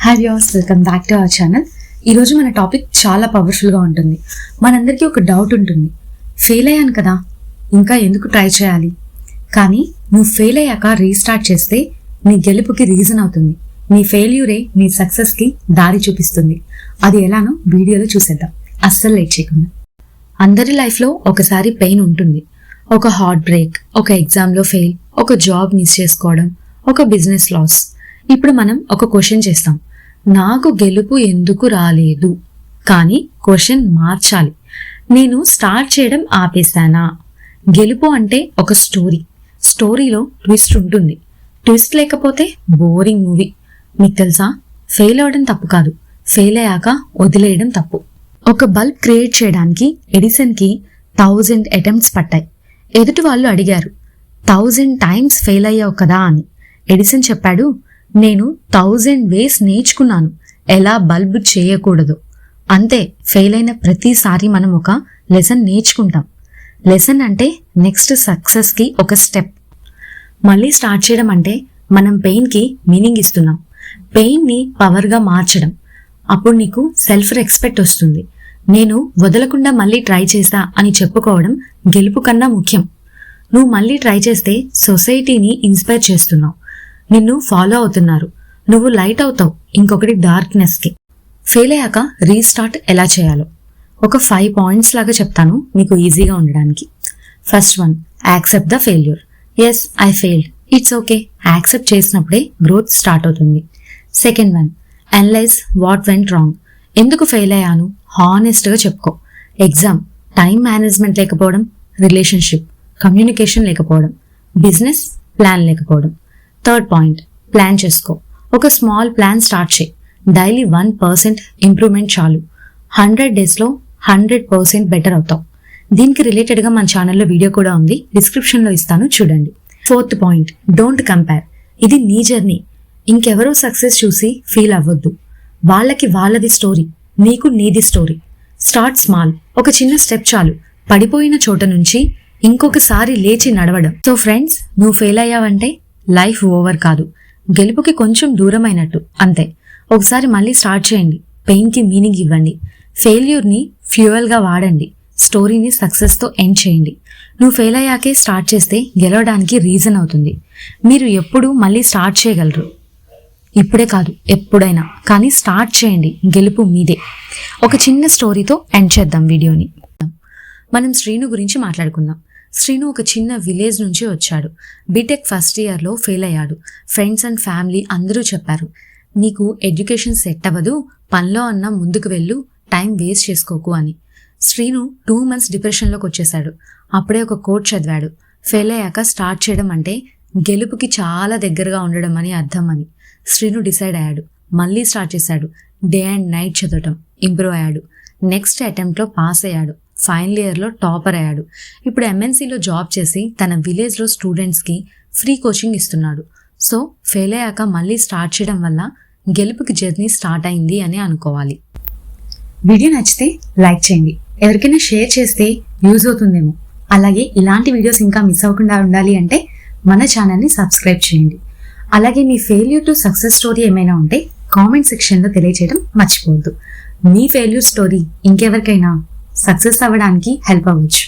Hi viewers, welcome back to our channel. ఈరోజు మన topic చాలా పవర్ఫుల్గా ఉంటుంది. మనందరికీ ఒక డౌట్ ఉంటుంది, ఫెయిల్ అయ్యాను కదా, ఇంకా ఎందుకు ట్రై చేయాలి? కానీ నువ్వు ఫెయిల్ అయ్యాక రీస్టార్ట్ చేస్తే నీ గెలుపుకి రీజన్ అవుతుంది. నీ ఫెయిల్యూరే నీ సక్సెస్కి దారి చూపిస్తుంది. అది ఎలానో వీడియోలో చూసేద్దాం, అస్సలు లేట్ చేయకుండా. అందరి లైఫ్లో ఒకసారి పెయిన్ ఉంటుంది. ఒక హార్ట్ బ్రేక్, ఒక ఎగ్జామ్లో ఫెయిల్, ఒక జాబ్ మిస్ చేసుకోవడం, ఒక బిజినెస్ లాస్. ఇప్పుడు మనం ఒక క్వశ్చన్ చేస్తాం, నాకు గెలుపు ఎందుకు రాలేదు? కానీ క్వశ్చన్ మార్చాలి, నేను స్టార్ట్ చేయడం ఆపేశానా? గెలుపు అంటే ఒక స్టోరీలో ట్విస్ట్ ఉంటుంది. ట్విస్ట్ లేకపోతే బోరింగ్ మూవీ. మీకు తెలుసా, ఫెయిల్ అవడం తప్పు కాదు, ఫెయిల్ అయ్యాక వదిలేయడం తప్పు. ఒక బల్బ్ క్రియేట్ చేయడానికి ఎడిసన్కి 1000 అటెంప్ట్స్ పట్టాయి. ఎదుటి వాళ్ళు అడిగారు, 1000 టైమ్స్ ఫెయిల్ అయ్యావు కదా అని. ఎడిసన్ చెప్పాడు, నేను 1000 వేస్ నేర్చుకున్నాను ఎలా బల్బ్ చేయకూడదు. అంతే, ఫెయిల్ అయిన ప్రతిసారి మనం ఒక లెసన్ నేర్చుకుంటాం. లెసన్ అంటే నెక్స్ట్ సక్సెస్కి ఒక స్టెప్. మళ్ళీ స్టార్ట్ చేయడం అంటే మనం పెయిన్కి మీనింగ్ ఇస్తున్నాం, పెయిన్ని పవర్గా మార్చడం. అప్పుడు నీకు సెల్ఫ్ రెస్పెక్ట్ వస్తుంది. నేను వదలకుండా మళ్ళీ ట్రై చేస్తా అని చెప్పుకోవడం గెలుపు కన్నా ముఖ్యం. నువ్వు మళ్ళీ ట్రై చేస్తే సొసైటీని ఇన్స్పైర్ చేస్తున్నావు, నిన్ను ఫాలో అవుతున్నారు, నువ్వు లైట్ అవుతావు ఇంకొకటి డార్క్నెస్కి. ఫెయిల్ అయ్యాక రీస్టార్ట్ ఎలా చేయాలో ఒక 5 పాయింట్స్ లాగా చెప్తాను మీకు ఈజీగా ఉండడానికి. First one, accept the failure. Yes, I failed, it's okay. Accept చేసినప్పుడే గ్రోత్ స్టార్ట్ అవుతుంది. Second one, analyse what went wrong. ఎందుకు ఫెయిల్ అయ్యాను హానెస్ట్గా చెప్పుకో. ఎగ్జామ్, టైం మేనేజ్మెంట్ లేకపోవడం, రిలేషన్షిప్, కమ్యూనికేషన్ లేకపోవడం, బిజినెస్ ప్లాన్ లేకపోవడం. థర్డ్ పాయింట్, ప్లాన్ చేసుకో. ఒక స్మాల్ ప్లాన్ స్టార్ట్ చేయి. డైలీ 1% ఇంప్రూవ్మెంట్ చాలు. 100 డేస్లో 100% బెటర్ అవుతావు. దీనికి రిలేటెడ్గా మన ఛానల్లో వీడియో కూడా ఉంది, డిస్క్రిప్షన్లో ఇస్తాను, చూడండి. Fourth point, don't compare. ఇది నీ జర్నీ, ఇంకెవరో సక్సెస్ చూసి ఫీల్ అవ్వద్దు. వాళ్ళది స్టోరీ, నీకు నీది స్టోరీ. స్టార్ట్ స్మాల్, ఒక చిన్న స్టెప్ చాలు. పడిపోయిన చోట నుంచి ఇంకొకసారి లేచి నడవడం. సో ఫ్రెండ్స్, నువ్వు ఫెయిల్ అయ్యావంటే లైఫ్ ఓవర్ కాదు, గెలుపుకి కొంచెం దూరమైనట్టు అంతే. ఒకసారి మళ్ళీ స్టార్ట్ చేయండి, పెయిన్కి మీనింగ్ ఇవ్వండి, ఫెయిల్యూర్ని ఫ్యూయల్గా వాడండి, స్టోరీని సక్సెస్తో ఎండ్ చేయండి. నువ్వు ఫెయిల్ అయ్యాకే స్టార్ట్ చేస్తే గెలవడానికి రీజన్ అవుతుంది. మీరు ఎప్పుడు మళ్ళీ స్టార్ట్ చేయగలరు, ఇప్పుడే కాదు ఎప్పుడైనా, కానీ స్టార్ట్ చేయండి, గెలుపు మీదే. ఒక చిన్న స్టోరీతో ఎండ్ చేద్దాం వీడియోని. మనం శ్రీను గురించి మాట్లాడుకుందాం. శ్రీను ఒక చిన్న విలేజ్ నుంచి వచ్చాడు. బీటెక్ ఫస్ట్ ఇయర్లో ఫెయిల్ అయ్యాడు. ఫ్రెండ్స్ అండ్ ఫ్యామిలీ అందరూ చెప్పారు, నీకు ఎడ్యుకేషన్ సెట్ అవ్వదు, పనిలో అన్నా ముందుకు వెళ్ళు, టైం వేస్ట్ చేసుకోకు అని. శ్రీను 2 months డిప్రెషన్లోకి వచ్చేసాడు. అప్పుడే ఒక కోట్ చదివాడు, ఫెయిల్ అయ్యాక స్టార్ట్ చేయడం అంటే గెలుపుకి చాలా దగ్గరగా ఉండడం అని అర్థం అని. శ్రీను డిసైడ్ అయ్యాడు, మళ్ళీ స్టార్ట్ చేశాడు. డే అండ్ నైట్ చదవటం, ఇంప్రూవ్ అయ్యాడు. నెక్స్ట్ అటెంప్ట్లో పాస్ అయ్యాడు. ఫైనల్ ఇయర్లో టాపర్ అయ్యాడు. ఇప్పుడు ఎంఎన్సీలో జాబ్ చేసి తన విలేజ్లో స్టూడెంట్స్కి ఫ్రీ కోచింగ్ ఇస్తున్నాడు. సో ఫెయిల్ అయ్యాక మళ్ళీ స్టార్ట్ చేయడం వల్ల గెలుపుకి జర్నీ స్టార్ట్ అయింది అని అనుకోవాలి. వీడియో నచ్చితే లైక్ చేయండి, ఎవరికైనా షేర్ చేస్తే యూజ్ అవుతుందేమో. అలాగే ఇలాంటి వీడియోస్ ఇంకా మిస్ అవ్వకుండా ఉండాలి అంటే మన ఛానల్ని సబ్స్క్రైబ్ చేయండి. అలాగే మీ ఫెయిల్యూర్ టు సక్సెస్ స్టోరీ ఏమైనా ఉంటే కామెంట్ సెక్షన్లో తెలియజేయడం మర్చిపోవద్దు. మీ ఫెయిల్యూర్ స్టోరీ ఇంకెవరికైనా సక్సెస్ అవ్వడానికి హెల్ప్ అవ్వచ్చు.